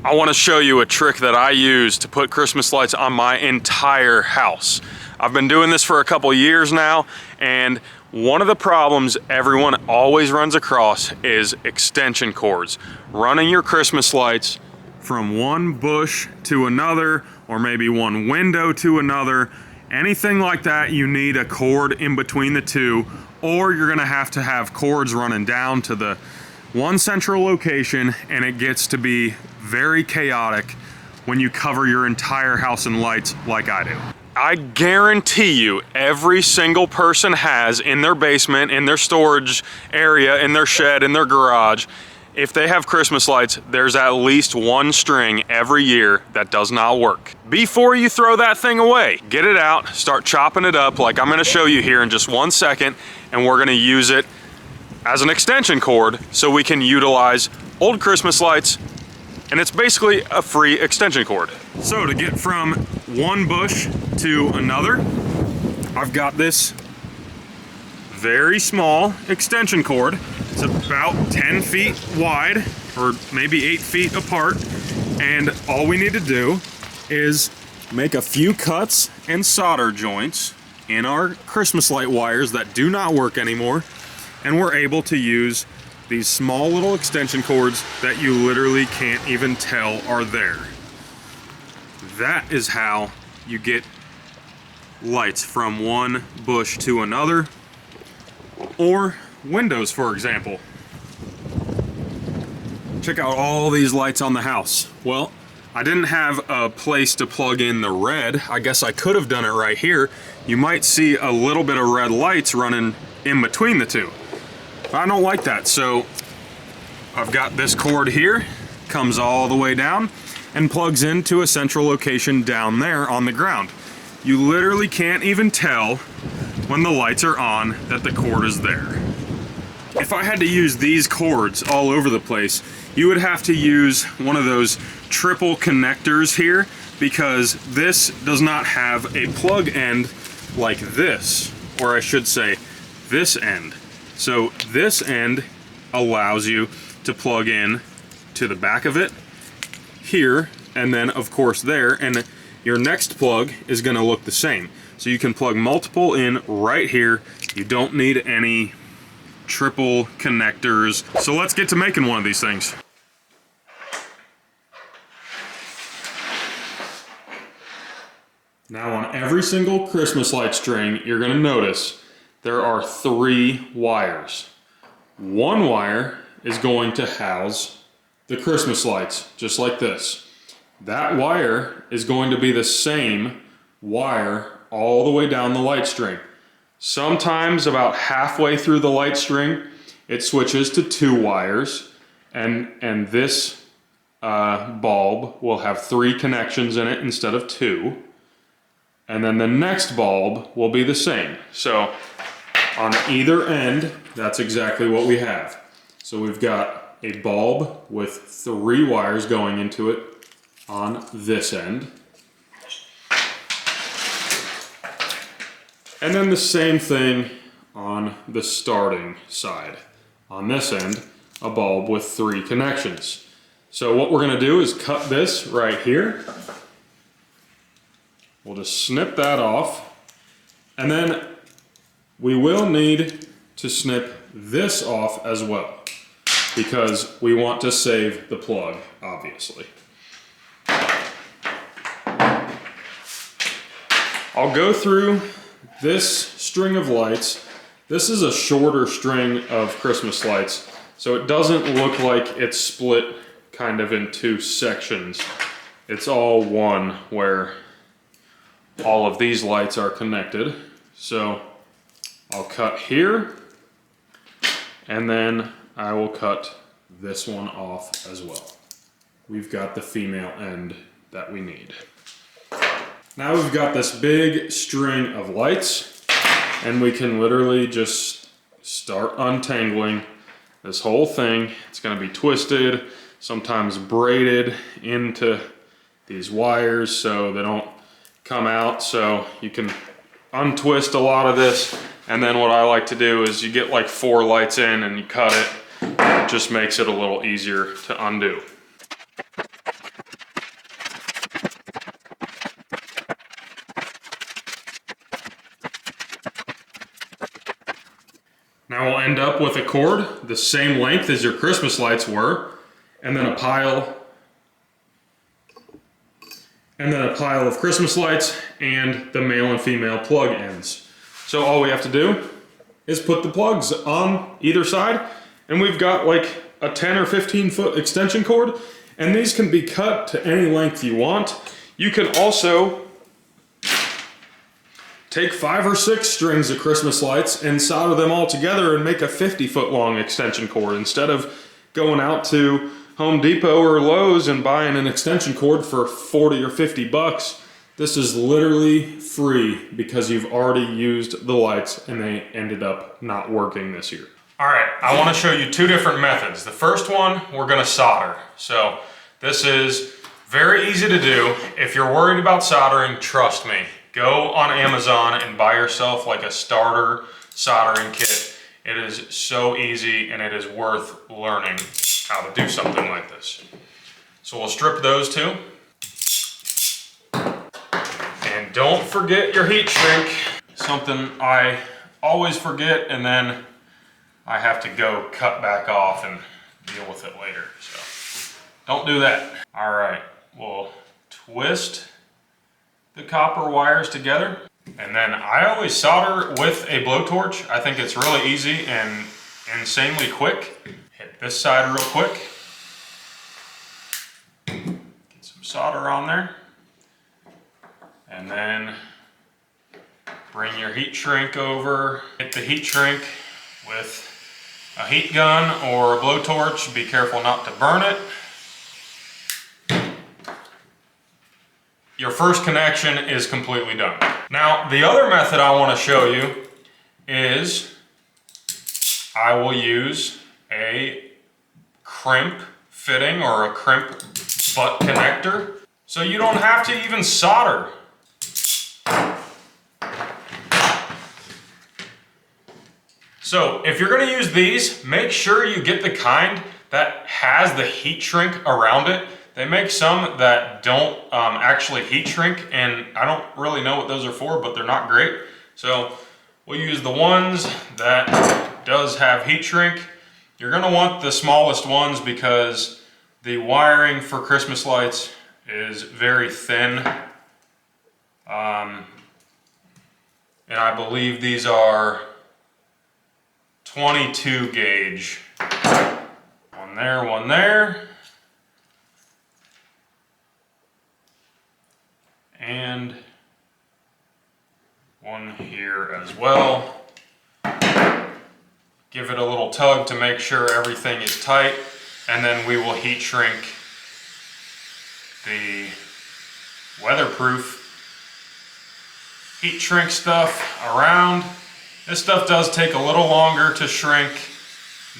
I want to show you a trick that I use to put Christmas lights on my entire house. I've been doing this for a couple years now, and one of the problems everyone always runs across is extension cords. Running your Christmas lights from one bush to another, or maybe one window to another, anything like that, you need a cord in between the two, or you're gonna have to have cords running down to the one central location, and it gets to be very chaotic when you cover your entire house in lights like I do. I guarantee you every single person has in their basement, in their storage area, in their shed, in their garage, if they have Christmas lights, there's at least one string every year that does not work. Before you throw that thing away, get it out, start chopping it up like I'm gonna show you here in just 1 second, and we're gonna use it as an extension cord so we can utilize old Christmas lights, and it's basically a free extension cord. So to get from one bush to another, I've got this very small extension cord. It's about 10 feet wide, or maybe 8 feet apart, and all we need to do is make a few cuts and solder joints in our Christmas light wires that do not work anymore, and we're able to use these small little extension cords that you literally can't even tell are there. That is how you get lights from one bush to another, or windows, for example. Check out all these lights on the house. Well, I didn't have a place to plug in the red. I guess I could have done it right here. You might see a little bit of red lights running in between the two. I don't like that, so I've got this cord here, comes all the way down and plugs into a central location down there on the ground. You literally can't even tell when the lights are on that the cord is there. If I had to use these cords all over the place, you would have to use one of those triple connectors here, because this does not have a plug end like this, or I should say this end. So this end allows you to plug in to the back of it here, and then of course there, and your next plug is going to look the same. So you can plug multiple in right here. You don't need any triple connectors. So let's get to making one of these things. Now on every single Christmas light string, you're going to notice there are 3 wires. One wire is going to house the Christmas lights, just like this. That wire is going to be the same wire all the way down the light string. Sometimes about halfway through the light string, it switches to 2 wires, and this bulb will have 3 connections in it instead of 2. And then the next bulb will be the same. So on either end, that's exactly what we have. So we've got a bulb with 3 wires going into it on this end. And then the same thing on the starting side. On this end, a bulb with 3 connections. So what we're gonna do is cut this right here. We'll just snip that off, and then we will need to snip this off as well, because we want to save the plug, obviously. I'll go through this string of lights. This is a shorter string of Christmas lights, so it doesn't look like it's split kind of in 2 sections. It's all one where all of these lights are connected. So I'll cut here, and then I will cut this one off as well. We've got the female end that we need. Now we've got this big string of lights, and we can literally just start untangling this whole thing. It's going to be twisted, sometimes braided into these wires so they don't come out. So you can untwist a lot of this, and then what I like to do is you get like 4 lights in and you cut it. It just makes it a little easier to undo. Now we'll end up with a cord the same length as your Christmas lights were, and then a pile of Christmas lights and the male and female plug ends. So all we have to do is put the plugs on either side, and we've got like a 10 or 15 foot extension cord, and these can be cut to any length you want. You can also take 5 or 6 strings of Christmas lights and solder them all together and make a 50-foot long extension cord instead of going out to Home Depot or Lowe's and buying an extension cord for 40 or 50 bucks. This is literally free because you've already used the lights and they ended up not working this year. All right, I want to show you 2 different methods. The first one, we're going to solder. So this is very easy to do. If you're worried about soldering, trust me. Go on Amazon and buy yourself like a starter soldering kit. It is so easy and it is worth learning how to do something like this. So we'll strip those 2. And don't forget your heat shrink. Something I always forget, and then I have to go cut back off and deal with it later. So don't do that. All right, we'll twist the copper wires together. And then I always solder with a blowtorch. I think it's really easy and insanely quick. Hit this side real quick. Get some solder on there. And then bring your heat shrink over. Hit the heat shrink with a heat gun or a blowtorch. Be careful not to burn it. Your first connection is completely done. Now, the other method I want to show you is I will use a crimp fitting or a crimp butt connector, so you don't have to even solder. So if you're going to use these, make sure you get the kind that has the heat shrink around it. They make some that don't actually heat shrink, and I don't really know what those are for, but they're not great. So we'll use the ones that does have heat shrink. You're gonna want the smallest ones because the wiring for Christmas lights is very thin. And I believe these are 22 gauge. One there, one there. And one here as well. Give it a little tug to make sure everything is tight, and then we will heat shrink the weatherproof heat shrink stuff around. This stuff does take a little longer to shrink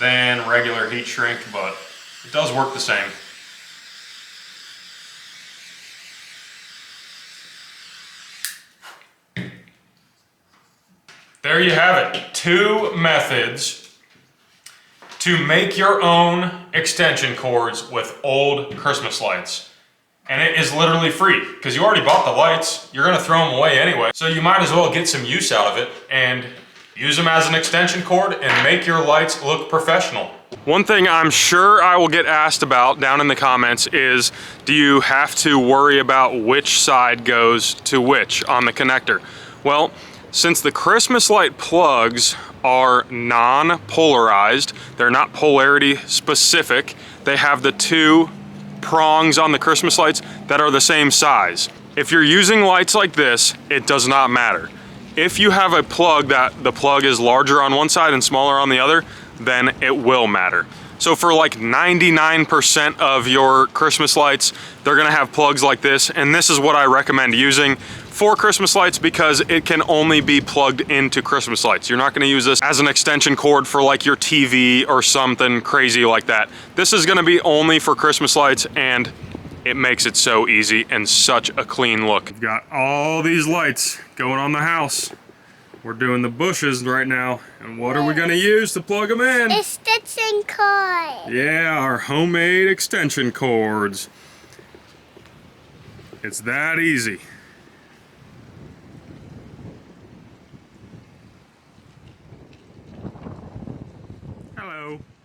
than regular heat shrink, but it does work the same. There you have it, 2 methods to make your own extension cords with old Christmas lights. And it is literally free, because you already bought the lights, you're gonna throw them away anyway. So you might as well get some use out of it and use them as an extension cord and make your lights look professional. One thing I'm sure I will get asked about down in the comments is, do you have to worry about which side goes to which on the connector? Well, since the Christmas light plugs are non-polarized, they're not polarity specific, they have the 2 prongs on the Christmas lights that are the same size. If you're using lights like this, it does not matter. If you have a plug that the plug is larger on one side and smaller on the other, then it will matter. So for like 99% of your Christmas lights, they're gonna have plugs like this, and this is what I recommend using for Christmas lights because it can only be plugged into Christmas lights. You're not gonna use this as an extension cord for like your TV or something crazy like that. This is gonna be only for Christmas lights, and it makes it so easy and such a clean look. We've got all these lights going on the house. We're doing the bushes right now, and what are we gonna use to plug them in? Extension cord. Yeah, our homemade extension cords. It's that easy. No.